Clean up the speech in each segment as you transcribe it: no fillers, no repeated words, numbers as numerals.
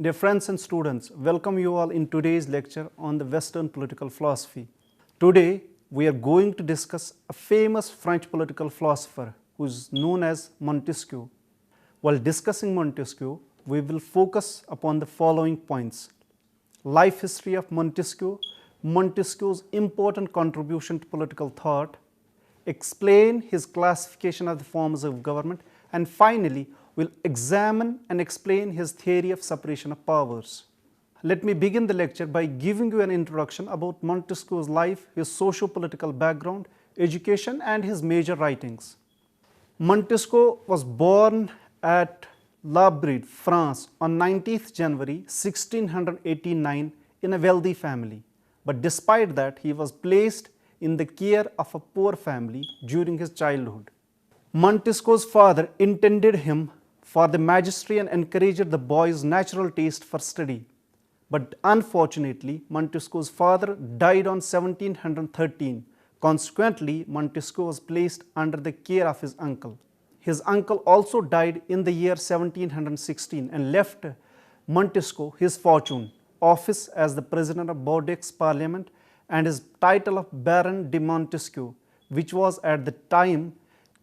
Dear friends and students, welcome you all in today's lecture on the Western political philosophy. Today, we are going to discuss a famous French political philosopher who is known as Montesquieu. While discussing Montesquieu, we will focus upon the following points: life history of Montesquieu, Montesquieu's important contribution to political thought, explain his classification of the forms of government, and finally, we'll examine and explain his theory of separation of powers. Let me begin the lecture by giving you an introduction about Montesquieu's life, his socio-political background, education, and his major writings. Montesquieu was born at La Bride, France on 19th January 1689 in a wealthy family. But despite that, he was placed in the care of a poor family during his childhood. Montesquieu's father intended him for the magistracy and encouraged the boy's natural taste for study. But unfortunately, Montesquieu's father died on 1713. Consequently, Montesquieu was placed under the care of his uncle. His uncle also died in the year 1716 and left Montesquieu his fortune, office as the president of Bordeaux's parliament, and his title of Baron de Montesquieu, which was at the time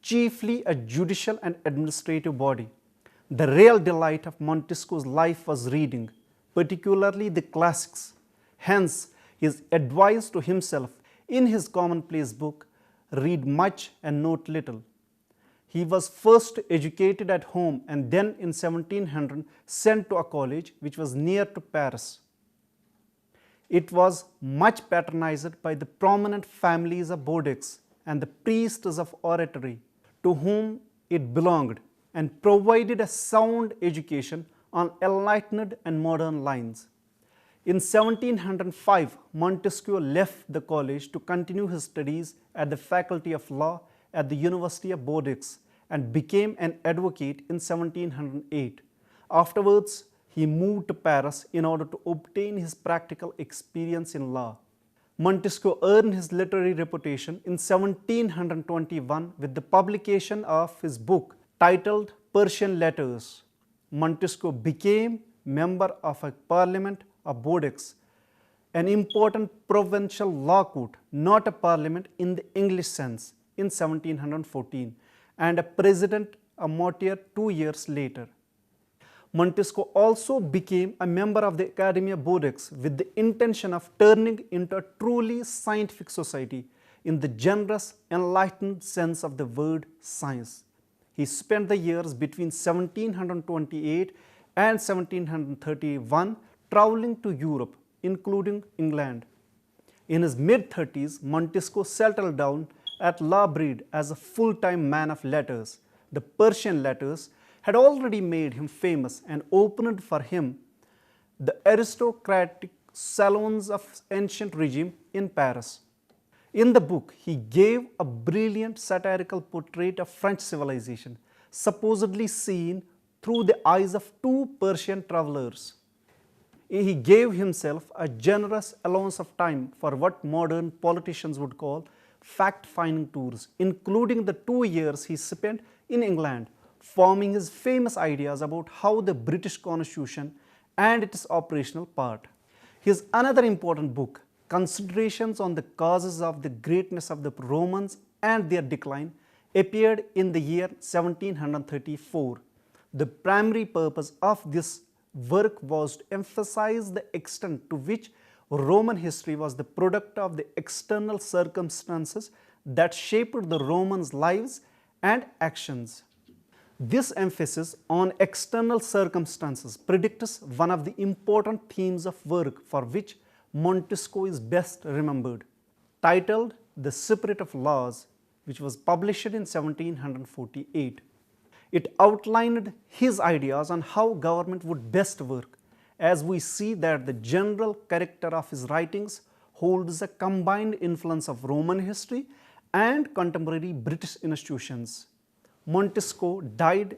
chiefly a judicial and administrative body. The real delight of Montesquieu's life was reading, particularly the classics. Hence, his advice to himself in his commonplace book, "Read much and note little." He was first educated at home and then in 1700 sent to a college which was near to Paris. It was much patronized by the prominent families of Bordeaux and the priests of oratory to whom it belonged, and provided a sound education on enlightened and modern lines. In 1705, Montesquieu left the college to continue his studies at the Faculty of Law at the University of Bordeaux and became an advocate in 1708. Afterwards, he moved to Paris in order to obtain his practical experience in law. Montesquieu earned his literary reputation in 1721 with the publication of his book titled Persian Letters. Montesquieu became member of a parliament of Bordeaux, an important provincial law court, not a parliament in the English sense, in 1714, and a president of Mortier 2 years later. Montesquieu also became a member of the Academy of Bordeaux with the intention of turning into a truly scientific society in the generous, enlightened sense of the word science. He spent the years between 1728 and 1731 traveling to Europe, including England. In his mid-30s, Montesquieu settled down at La Bride as a full-time man of letters. The Persian letters had already made him famous and opened for him the aristocratic salons of ancient regime in Paris. In the book, he gave a brilliant satirical portrait of French civilization, supposedly seen through the eyes of two Persian travelers. He gave himself a generous allowance of time for what modern politicians would call fact-finding tours, including the 2 years he spent in England, forming his famous ideas about how the British Constitution and its operational part. His another important book, Considerations on the Causes of the Greatness of the Romans and Their Decline, appeared in the year 1734. The primary purpose of this work was to emphasize the extent to which Roman history was the product of the external circumstances that shaped the Romans' lives and actions. This emphasis on external circumstances predicts one of the important themes of work for which Montesquieu is best remembered, titled The Spirit of Laws, which was published in 1748. It outlined his ideas on how government would best work, as we see that the general character of his writings holds a combined influence of Roman history and contemporary British institutions. Montesquieu died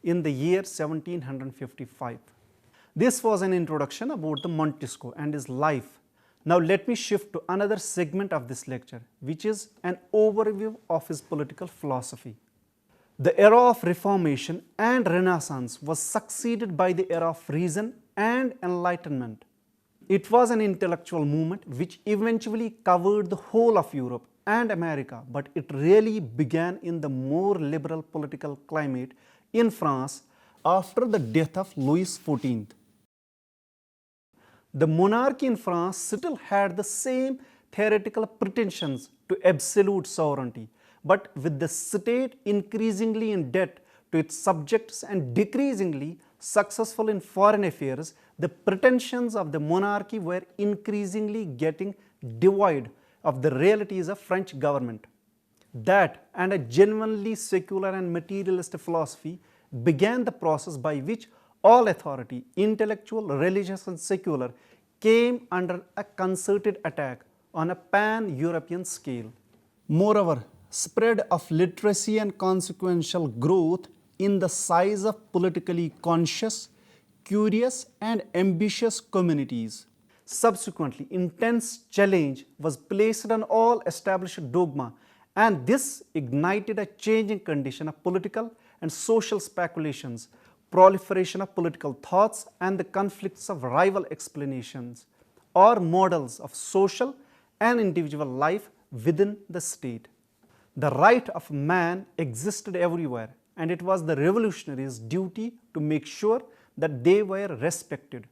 in the year 1755. This was an introduction about the Montesquieu and his life. Now let me shift to another segment of this lecture, which is an overview of his political philosophy. The era of Reformation and Renaissance was succeeded by the era of reason and Enlightenment. It was an intellectual movement which eventually covered the whole of Europe and America, but it really began in the more liberal political climate in France after the death of Louis XIV. The monarchy in France still had the same theoretical pretensions to absolute sovereignty, but with the state increasingly in debt to its subjects and decreasingly successful in foreign affairs, the pretensions of the monarchy were increasingly getting devoid of the realities of French government. That and a genuinely secular and materialist philosophy began the process by which all authority, intellectual, religious and secular, came under a concerted attack on a pan-European scale. Moreover, spread of literacy and consequential growth in the size of politically conscious, curious and ambitious communities. Subsequently, intense challenge was placed on all established dogma, and this ignited a changing condition of political and social speculations, proliferation of political thoughts and the conflicts of rival explanations or models of social and individual life within the state. The right of man existed everywhere, and it was the revolutionaries' duty to make sure that they were respected.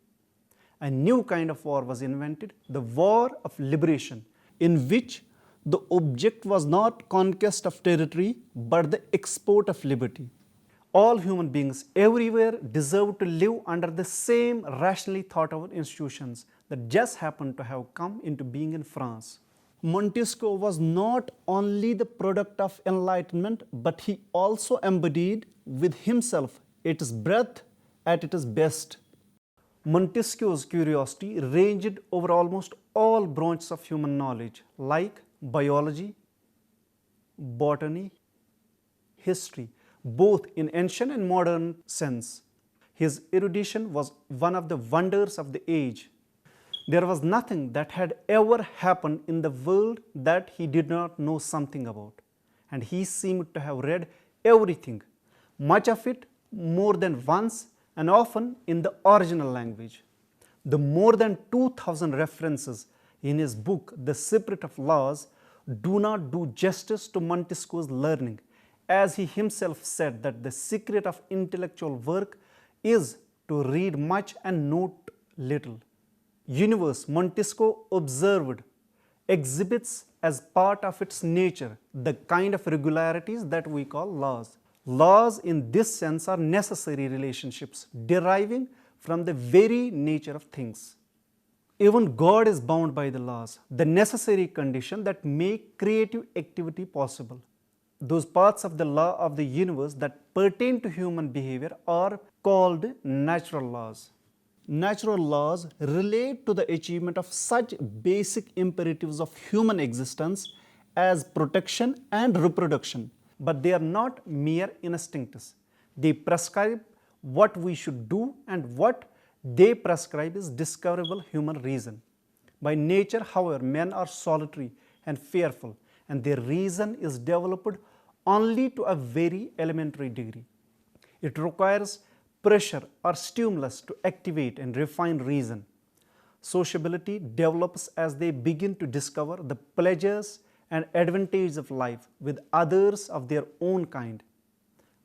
A new kind of war was invented, the war of liberation, in which the object was not conquest of territory but the export of liberty. All human beings everywhere deserve to live under the same rationally thought out institutions that just happened to have come into being in France. Montesquieu was not only the product of enlightenment, but he also embodied with himself its breadth at its best. Montesquieu's curiosity ranged over almost all branches of human knowledge like biology, botany, history, both in ancient and modern sense. His erudition was one of the wonders of the age. There was nothing that had ever happened in the world that he did not know something about, and he seemed to have read everything, much of it more than once and often in the original language. The more than 2,000 references in his book, The Spirit of Laws, do not do justice to Montesquieu's learning, as he himself said that the secret of intellectual work is to read much and note little. Universe, Montesquieu observed, exhibits as part of its nature the kind of regularities that we call laws. Laws in this sense are necessary relationships deriving from the very nature of things. Even God is bound by the laws, the necessary condition that make creative activity possible. Those parts of the law of the universe that pertain to human behavior are called natural laws. Natural laws relate to the achievement of such basic imperatives of human existence as protection and reproduction, but they are not mere instincts. They prescribe what we should do, and what they prescribe is discoverable human reason. By nature, however, men are solitary and fearful, and their reason is developed only to a very elementary degree. It requires pressure or stimulus to activate and refine reason. Sociability develops as they begin to discover the pleasures and advantages of life with others of their own kind.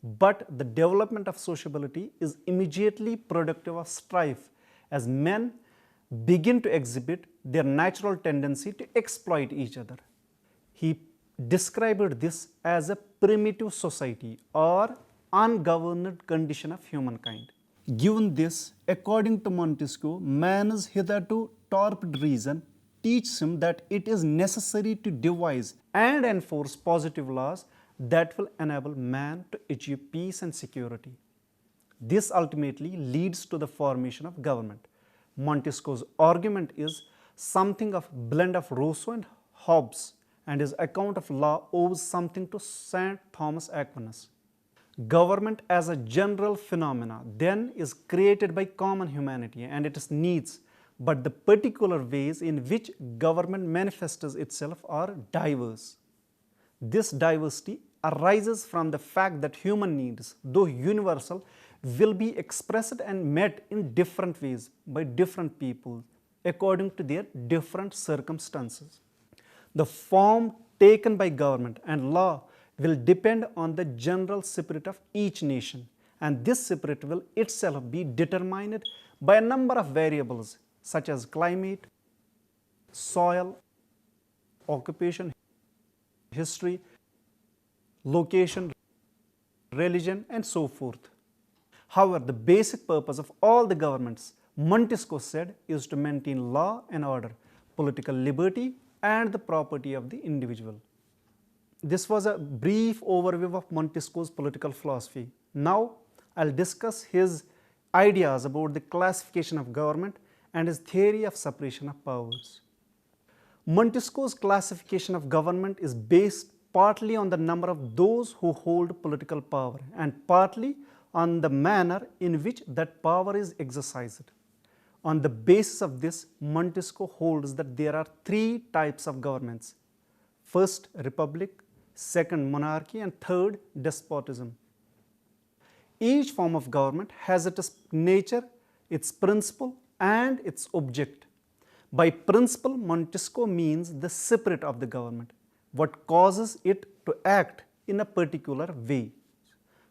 But the development of sociability is immediately productive of strife as men begin to exhibit their natural tendency to exploit each other. He described this as a primitive society or ungoverned condition of humankind. Given this, according to Montesquieu, man's hitherto torpid reason teaches him that it is necessary to devise and enforce positive laws that will enable man to achieve peace and security. This ultimately leads to the formation of government. Montesquieu's argument is something of blend of Rousseau and Hobbes, and his account of law owes something to St. Thomas Aquinas. Government as a general phenomena then is created by common humanity and its needs, but the particular ways in which government manifests itself are diverse. This diversity arises from the fact that human needs, though universal, will be expressed and met in different ways by different people according to their different circumstances. The form taken by government and law will depend on the general spirit of each nation, and this spirit will itself be determined by a number of variables such as climate, soil, occupation, history, location, religion, and so forth. However, the basic purpose of all the governments, Montesquieu said, is to maintain law and order, political liberty, and the property of the individual. This was a brief overview of Montesquieu's political philosophy. Now, I'll discuss his ideas about the classification of government and his theory of separation of powers. Montesquieu's classification of government is based partly on the number of those who hold political power and partly on the manner in which that power is exercised. On the basis of this, Montesquieu holds that there are three types of governments. First, republic, second, monarchy, and third, despotism. Each form of government has its nature, its principle, and its object. By principle, Montesquieu means the spirit of the government, what causes it to act in a particular way.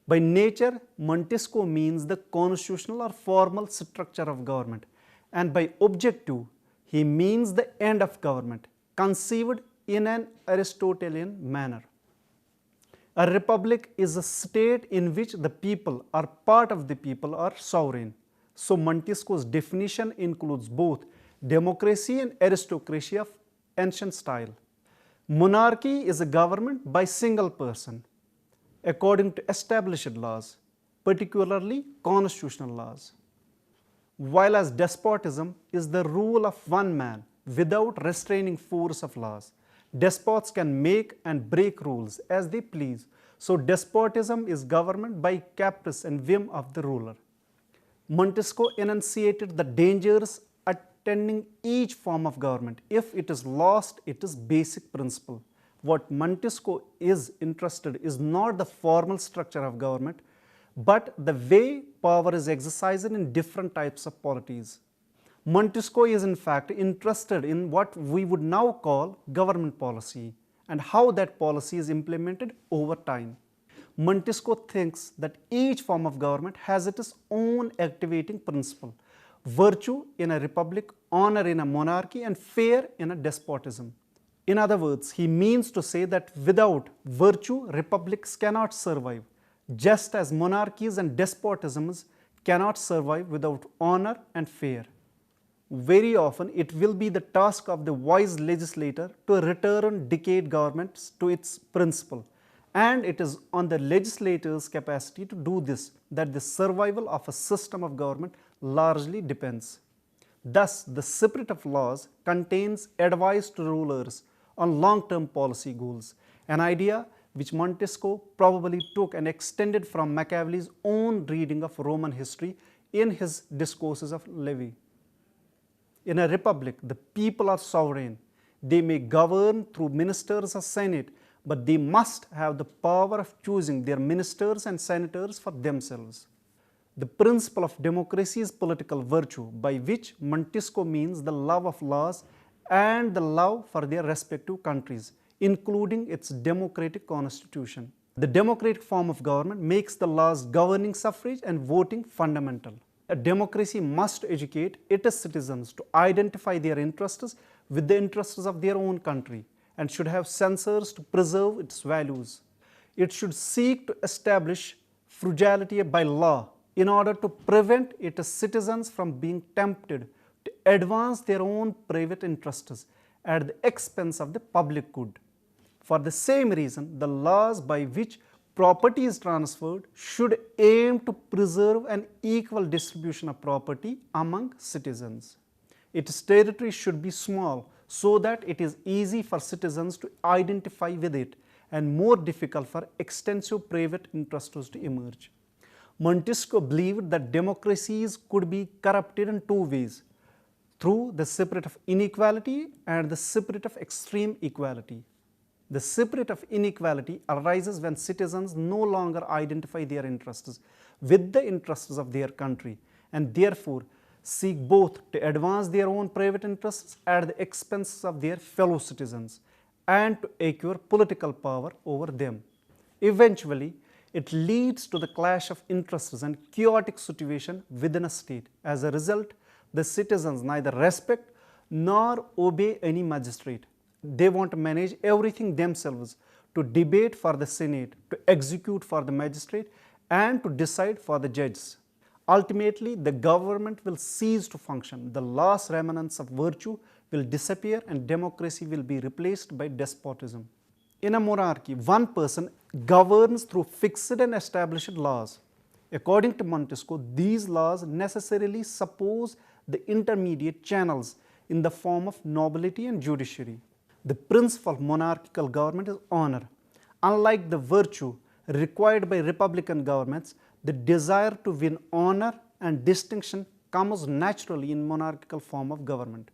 By nature, Montesquieu means the constitutional or formal structure of government, and by objective, he means the end of government, conceived in an Aristotelian manner. A republic is a state in which the people or part of the people are sovereign. So Montesquieu's definition includes both democracy and aristocracy of ancient style. Monarchy is a government by single person, according to established laws, particularly constitutional laws. While as despotism is the rule of one man without restraining force of laws. Despots can make and break rules as they please. So despotism is government by caprice and whim of the ruler. Montesquieu enunciated the dangers attending each form of government if it is lost its basic principle. What Montesquieu is interested is not the formal structure of government, but the way power is exercised in different types of polities. Montesquieu is in fact interested in what we would now call government policy and how that policy is implemented over time. Montesquieu thinks that each form of government has its own activating principle: virtue in a republic, honor in a monarchy, and fair in a despotism. In other words, he means to say that without virtue, republics cannot survive, just as monarchies and despotisms cannot survive without honor and fair. Very often, it will be the task of the wise legislator to return decayed governments to its principle, and it is on the legislator's capacity to do this that the survival of a system of government largely depends. Thus, the spirit of laws contains advice to rulers on long-term policy goals, an idea which Montesquieu probably took and extended from Machiavelli's own reading of Roman history in his Discourses of Levy. In a republic, the people are sovereign. They may govern through ministers or senate, but they must have the power of choosing their ministers and senators for themselves. The principle of democracy is political virtue, by which Montesquieu means the love of laws and the love for their respective countries, including its democratic constitution. The democratic form of government makes the laws governing suffrage and voting fundamental. A democracy must educate its citizens to identify their interests with the interests of their own country and should have censors to preserve its values. It should seek to establish frugality by law in order to prevent its citizens from being tempted to advance their own private interests at the expense of the public good. For the same reason, the laws by which property is transferred should aim to preserve an equal distribution of property among citizens. Its territory should be small so that it is easy for citizens to identify with it and more difficult for extensive private interests to emerge. Montesquieu believed that democracies could be corrupted in two ways: through the spirit of inequality and the spirit of extreme equality. The spirit of inequality arises when citizens no longer identify their interests with the interests of their country and therefore seek both to advance their own private interests at the expense of their fellow citizens and to acquire political power over them. Eventually, it leads to the clash of interests and chaotic situation within a state. As a result, the citizens neither respect nor obey any magistrate. They want to manage everything themselves, to debate for the Senate, to execute for the magistrate, and to decide for the judges. Ultimately, the government will cease to function. The last remnants of virtue will disappear and democracy will be replaced by despotism. In a monarchy, one person governs through fixed and established laws. According to Montesquieu, these laws necessarily suppose the intermediate channels in the form of nobility and judiciary. The principle of monarchical government is honor. Unlike the virtue required by republican governments, the desire to win honor and distinction comes naturally in monarchical form of government.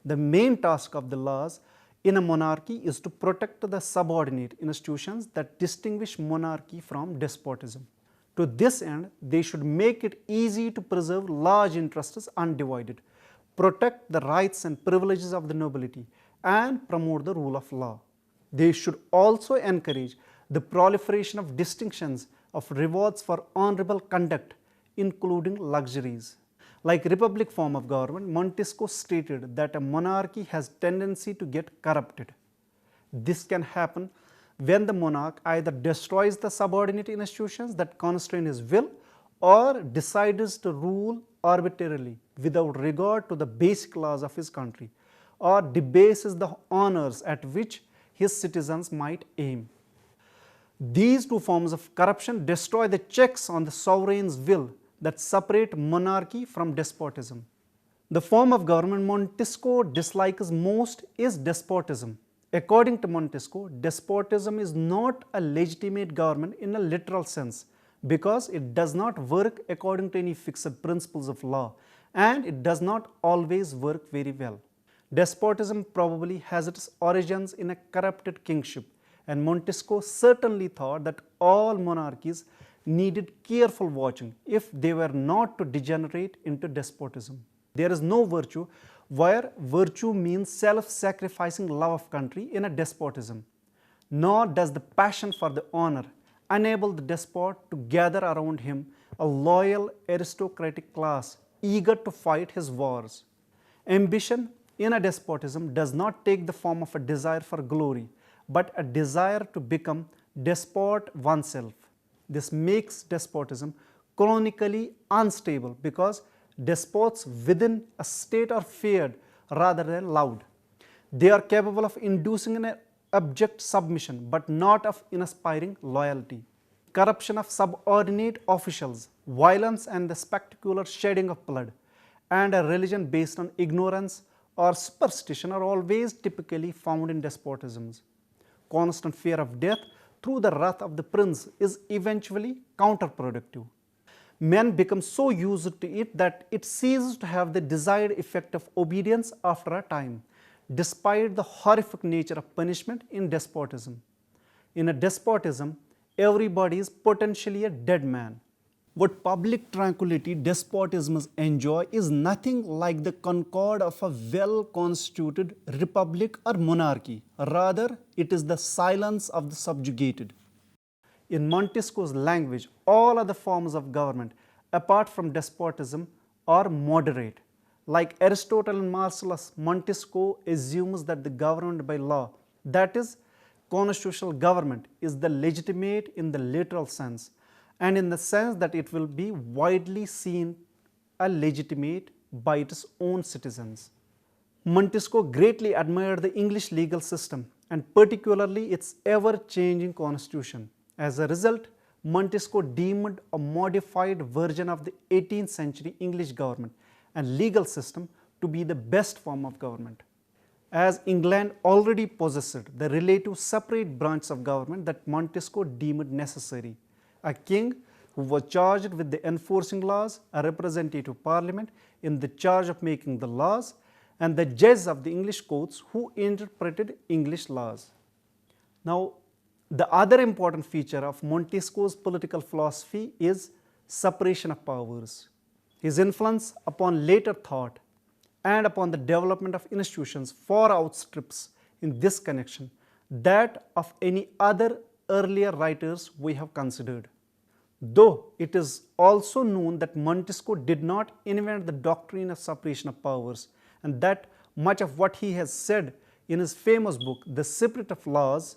The main task of the laws in a monarchy is to protect the subordinate institutions that distinguish monarchy from despotism. To this end, they should make it easy to preserve large interests undivided, protect the rights and privileges of the nobility, and promote the rule of law. They should also encourage the proliferation of distinctions of rewards for honorable conduct, including luxuries. Like republic form of government, Montesquieu stated that a monarchy has tendency to get corrupted. This can happen when the monarch either destroys the subordinate institutions that constrain his will or decides to rule arbitrarily without regard to the basic laws of his country, or debases the honors at which his citizens might aim. These two forms of corruption destroy the checks on the sovereign's will that separate monarchy from despotism. The form of government Montesquieu dislikes most is despotism. According to Montesquieu, despotism is not a legitimate government in a literal sense because it does not work according to any fixed principles of law and it does not always work very well. Despotism probably has its origins in a corrupted kingship, and Montesquieu certainly thought that all monarchies needed careful watching if they were not to degenerate into despotism. There is no virtue where virtue means self-sacrificing love of country in a despotism, nor does the passion for the honor enable the despot to gather around him a loyal aristocratic class eager to fight his wars. Ambition in a despotism does not take the form of a desire for glory, but a desire to become despot oneself. This makes despotism chronically unstable because despots within a state are feared rather than loved. They are capable of inducing an abject submission but not of inspiring loyalty. Corruption of subordinate officials, violence and the spectacular shedding of blood, and a religion based on ignorance or superstition are always typically found in despotisms. Constant fear of death through the wrath of the prince is eventually counterproductive. Men become so used to it that it ceases to have the desired effect of obedience after a time, despite the horrific nature of punishment in despotism. In a despotism, everybody is potentially a dead man. What public tranquility despotisms enjoy is nothing like the concord of a well-constituted republic or monarchy. Rather, it is the silence of the subjugated. In Montesquieu's language, all other forms of government, apart from despotism, are moderate. Like Aristotle and Marcellus, Montesquieu assumes that the government by law, that is, constitutional government, is the legitimate in the literal sense, and in the sense that it will be widely seen a legitimate by its own citizens. Montesquieu greatly admired the English legal system and particularly its ever-changing constitution. As a result, Montesquieu deemed a modified version of the 18th century English government and legal system to be the best form of government. As England already possessed the relative separate branch of government that Montesquieu deemed necessary, a king who was charged with the enforcing laws, a representative parliament in the charge of making the laws, and the judges of the English courts who interpreted English laws. Now, the other important feature of Montesquieu's political philosophy is separation of powers. His influence upon later thought and upon the development of institutions far outstrips in this connection that of any other earlier writers we have considered. Though it is also known that Montesquieu did not invent the doctrine of separation of powers, and that much of what he has said in his famous book, The Spirit of Laws,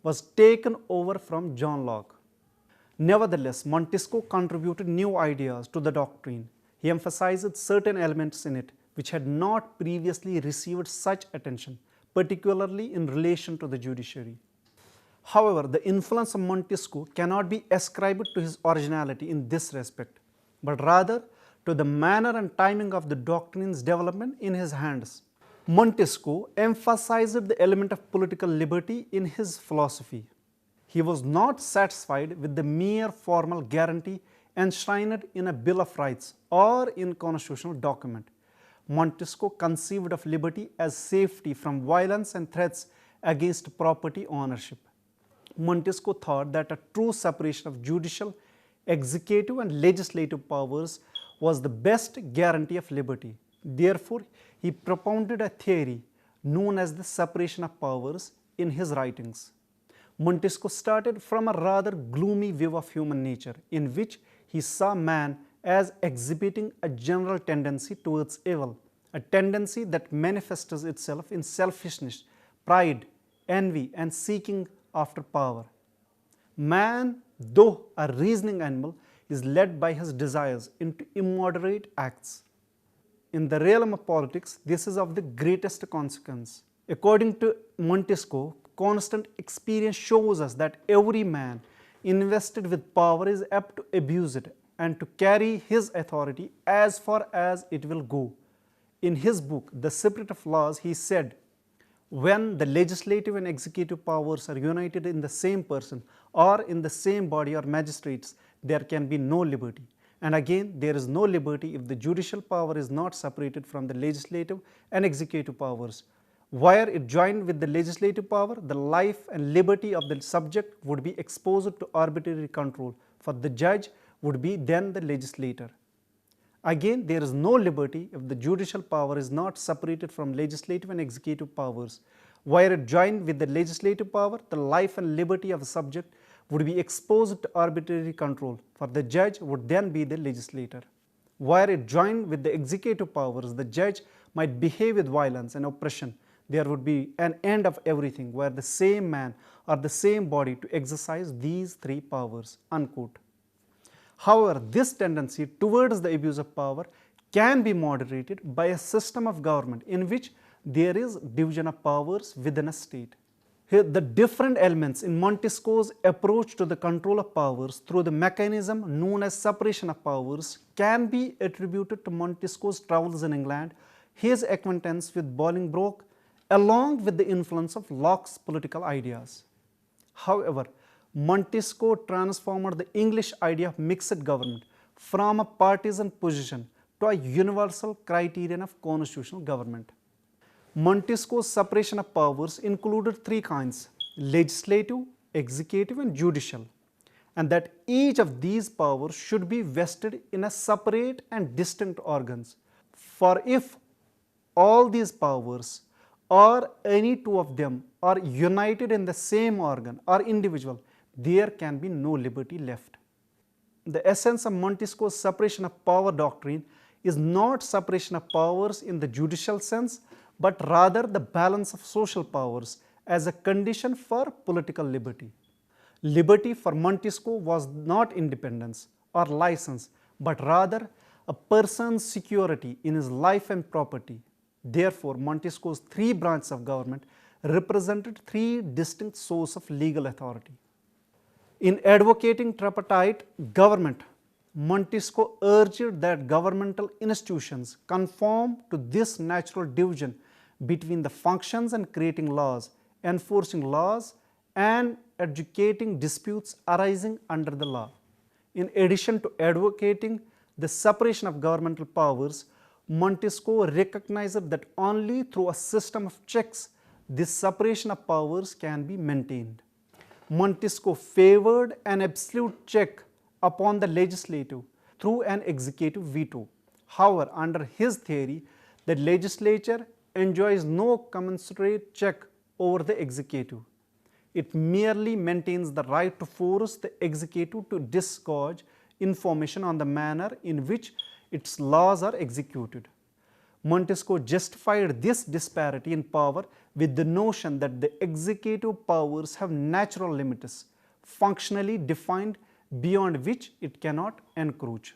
was taken over from John Locke. Nevertheless, Montesquieu contributed new ideas to the doctrine. He emphasized certain elements in it which had not previously received such attention, particularly in relation to the judiciary. However, the influence of Montesquieu cannot be ascribed to his originality in this respect, but rather to the manner and timing of the doctrine's development in his hands. Montesquieu emphasized the element of political liberty in his philosophy. He was not satisfied with the mere formal guarantee enshrined in a Bill of Rights or in constitutional document. Montesquieu conceived of liberty as safety from violence and threats against property ownership. Montesquieu thought that a true separation of judicial, executive and legislative powers was the best guarantee of liberty. Therefore, he propounded a theory known as the separation of powers in his writings. Montesquieu started from a rather gloomy view of human nature, in which he saw man as exhibiting a general tendency towards evil, a tendency that manifests itself in selfishness, pride, envy and seeking after power. Man, though a reasoning animal, is led by his desires into immoderate acts. In the realm of politics, this is of the greatest consequence. According to Montesquieu, constant experience shows us that every man invested with power is apt to abuse it and to carry his authority as far as it will go. In his book, The Spirit of Laws, he said, "When the legislative and executive powers are united in the same person or in the same body or magistrates, there can be no liberty. And again, there is no liberty if the judicial power is not separated from the legislative and executive powers. Were it joined with the legislative power, the life and liberty of the subject would be exposed to arbitrary control, for the judge would be then the legislator. Again, there is no liberty if the judicial power is not separated from legislative and executive powers. Were it joined with the legislative power, the life and liberty of the subject would be exposed to arbitrary control, for the judge would then be the legislator. Were it joined with the executive powers, the judge might behave with violence and oppression. There would be an end of everything were the same man or the same body to exercise these three powers." Unquote. However, this tendency towards the abuse of power can be moderated by a system of government in which there is division of powers within a state. Here, the different elements in Montesquieu's approach to the control of powers through the mechanism known as separation of powers can be attributed to Montesquieu's travels in England, his acquaintance with Bolingbroke, along with the influence of Locke's political ideas. However, Montesquieu transformed the English idea of mixed government from a partisan position to a universal criterion of constitutional government. Montesquieu's separation of powers included three kinds: legislative, executive and judicial, and that each of these powers should be vested in a separate and distinct organs. For if all these powers or any two of them are united in the same organ or individual, there can be no liberty left. The essence of Montesquieu's separation of power doctrine is not separation of powers in the judicial sense, but rather the balance of social powers as a condition for political liberty. Liberty for Montesquieu was not independence or license, but rather a person's security in his life and property. Therefore, Montesquieu's three branches of government represented three distinct sources of legal authority. In advocating tripartite government, Montesquieu urged that governmental institutions conform to this natural division between the functions and creating laws, enforcing laws, and adjudicating disputes arising under the law. In addition to advocating the separation of governmental powers, Montesquieu recognized that only through a system of checks this separation of powers can be maintained. Montesquieu favored an absolute check upon the legislative through an executive veto. However, under his theory, the legislature enjoys no commensurate check over the executive. It merely maintains the right to force the executive to disgorge information on the manner in which its laws are executed. Montesquieu justified this disparity in power with the notion that the executive powers have natural limits, functionally defined, beyond which it cannot encroach.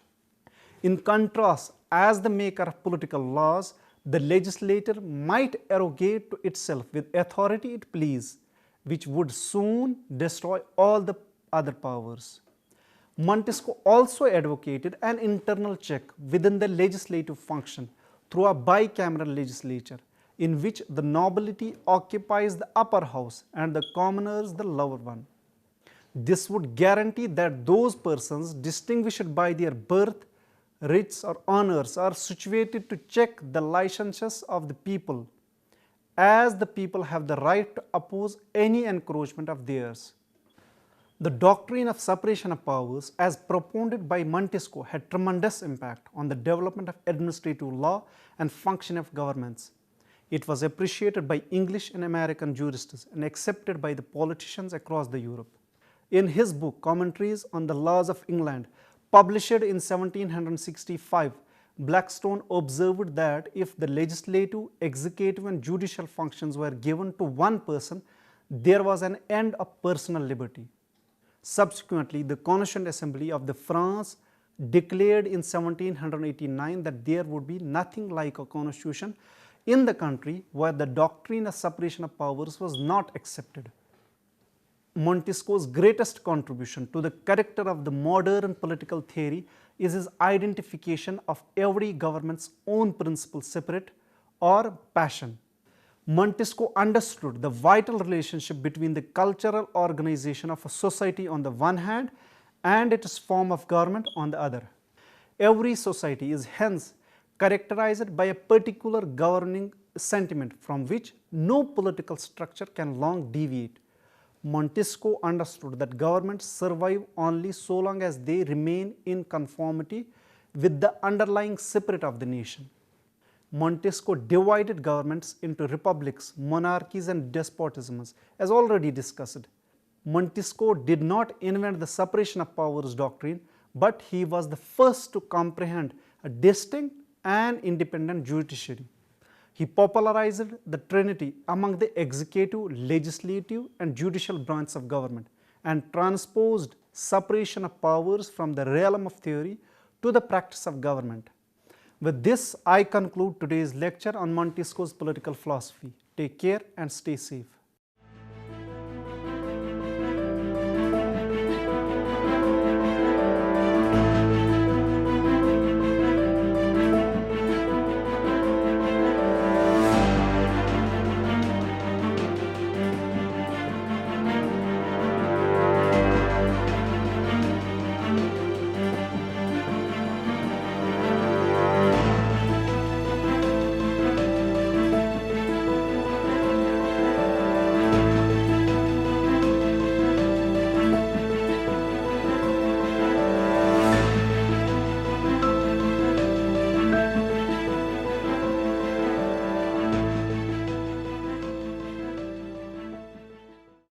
In contrast, as the maker of political laws, the legislator might arrogate to itself with authority it please, which would soon destroy all the other powers. Montesquieu also advocated an internal check within the legislative function through a bicameral legislature, in which the nobility occupies the upper house and the commoners the lower one. This would guarantee that those persons distinguished by their birth, rights or honors are situated to check the licenses of the people, as the people have the right to oppose any encroachment of theirs. The doctrine of separation of powers as propounded by Montesquieu had tremendous impact on the development of administrative law and function of governments. It was appreciated by English and American jurists and accepted by the politicians across the Europe. In his book Commentaries on the Laws of England, published in 1765, Blackstone observed that if the legislative, executive and judicial functions were given to one person, there was an end of personal liberty. Subsequently, the Constituent Assembly of France declared in 1789 that there would be nothing like a constitution in the country where the doctrine of separation of powers was not accepted. Montesquieu's greatest contribution to the character of the modern political theory is his identification of every government's own principle separate or passion. Montesquieu understood the vital relationship between the cultural organization of a society on the one hand and its form of government on the other. Every society is hence characterized by a particular governing sentiment from which no political structure can long deviate. Montesquieu understood that governments survive only so long as they remain in conformity with the underlying spirit of the nation. Montesquieu divided governments into republics, monarchies and despotisms, as already discussed. Montesquieu did not invent the separation of powers doctrine, but he was the first to comprehend a distinct and independent judiciary. He popularized the trinity among the executive, legislative and judicial branches of government and transposed separation of powers from the realm of theory to the practice of government. With this, I conclude today's lecture on Montesquieu's political philosophy. Take care and stay safe.